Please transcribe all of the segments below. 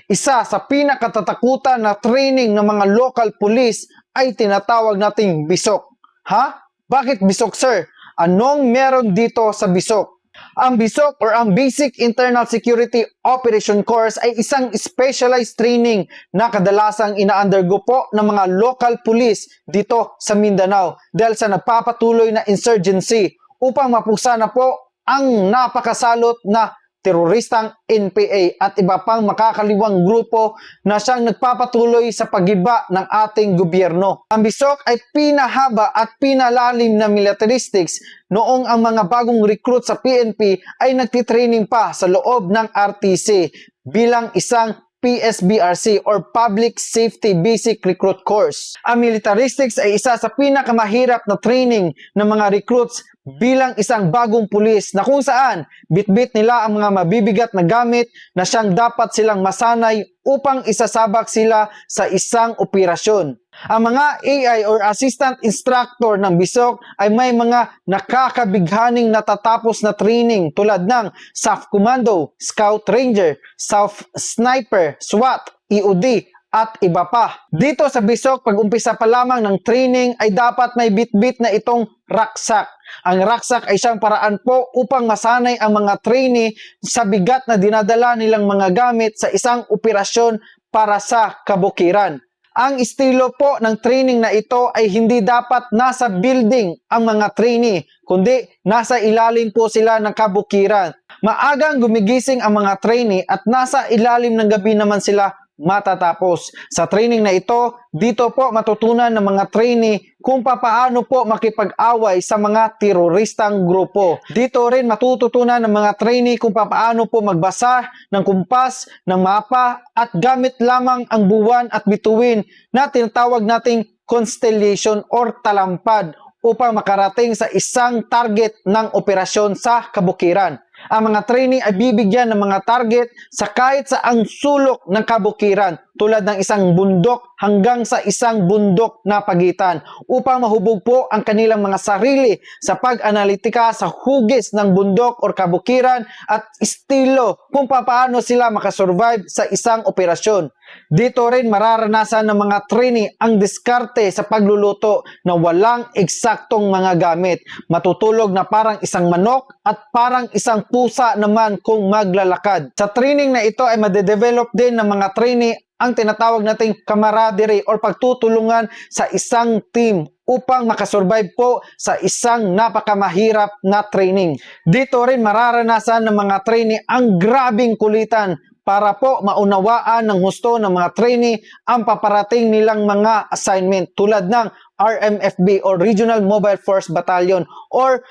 Isa sa pinakatatakutan na training ng mga local police ay tinatawag nating bisok. Ha? Bakit bisok, sir? Anong meron dito sa bisok? Ang BISOC or ang Basic Internal Security Operation Course ay isang specialized training na kadalasang ina-undergo po ng mga local police dito sa Mindanao dahil sa nagpapatuloy na insurgency upang mapusa na po ang napakasalot na teroristang NPA at iba pang makakaliwang grupo na siyang nagpapatuloy sa paggiba ng ating gobyerno. Ang BISOC ay pinahaba at pinalalim na militaristics noong ang mga bagong recruit sa PNP ay nagtitraining pa sa loob ng RTC bilang isang PSBRC or Public Safety Basic Recruit Course. Ang militaristics ay isa sa pinakamahirap na training ng mga recruits bilang isang bagong pulis na kung saan bitbit nila ang mga mabibigat na gamit na siyang dapat silang masanay upang isasabak sila sa isang operasyon. Ang mga AI or Assistant Instructor ng BISOC ay may mga nakakabighaning natatapos na training tulad ng SAF Commando, Scout Ranger, SAF Sniper, SWAT, EOD, at iba pa. Dito sa BISOC, pag-umpisa pa lamang ng training ay dapat may bitbit na itong rucksack. Ang rucksack ay siyang paraan po upang masanay ang mga trainee sa bigat na dinadala nilang mga gamit sa isang operasyon para sa kabukiran. Ang estilo po ng training na ito ay hindi dapat nasa building ang mga trainee, kundi nasa ilalim po sila ng kabukiran. Maagang gumigising ang mga trainee at nasa ilalim ng gabi naman sila matatapos. Sa training na ito, dito po matutunan ng mga trainee kung paano po makipag-away sa mga teroristang grupo. Dito rin matututunan ng mga trainee kung paano po magbasa ng kumpas, ng mapa at gamit lamang ang buwan at bituin na tinatawag nating constellation or talampad upang makarating sa isang target ng operasyon sa kabukiran. Ang mga trainee ay bibigyan ng mga target sa kahit saang sulok ng kabukiran tulad ng isang bundok hanggang sa isang bundok na pagitan upang mahubog po ang kanilang mga sarili sa pag-analitika sa hugis ng bundok o kabukiran at estilo kung paano sila makasurvive sa isang operasyon. Dito rin mararanasan ng mga trainee ang diskarte sa pagluluto na walang eksaktong mga gamit. Matutulog na parang isang manok at parang isang pusa naman kung maglalakad. Sa training na ito ay madedevelop din ng mga trainee ang tinatawag nating camaraderie or pagtutulungan sa isang team upang makasurvive po sa isang napakamahirap na training. Dito rin mararanasan ng mga trainee ang grabing kulitan para po maunawaan ng husto ng mga trainee ang paparating nilang mga assignment tulad ng RMFB or Regional Mobile Force Battalion or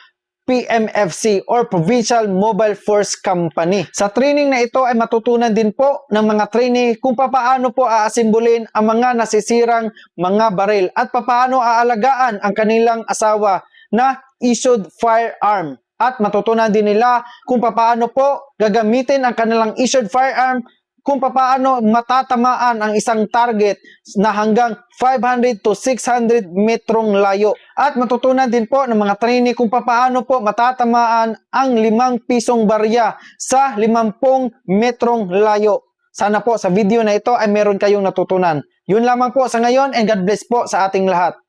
PMFC or Provincial Mobile Force Company. Sa training na ito ay matutunan din po ng mga trainee kung paano po aasimbulin ang mga nasisirang mga baril at paano aalagaan ang kanilang asawa na issued firearm. At matutunan din nila kung paano po gagamitin ang kanilang issued firearm kung paano matatamaan ang isang target na hanggang 500 to 600 metrong layo. At matutunan din po ng mga trainee kung paano po matatamaan ang 5 pisong barya sa 50 metrong layo. Sana po sa video na ito ay meron kayong natutunan. Yun lamang po sa ngayon and God bless po sa ating lahat.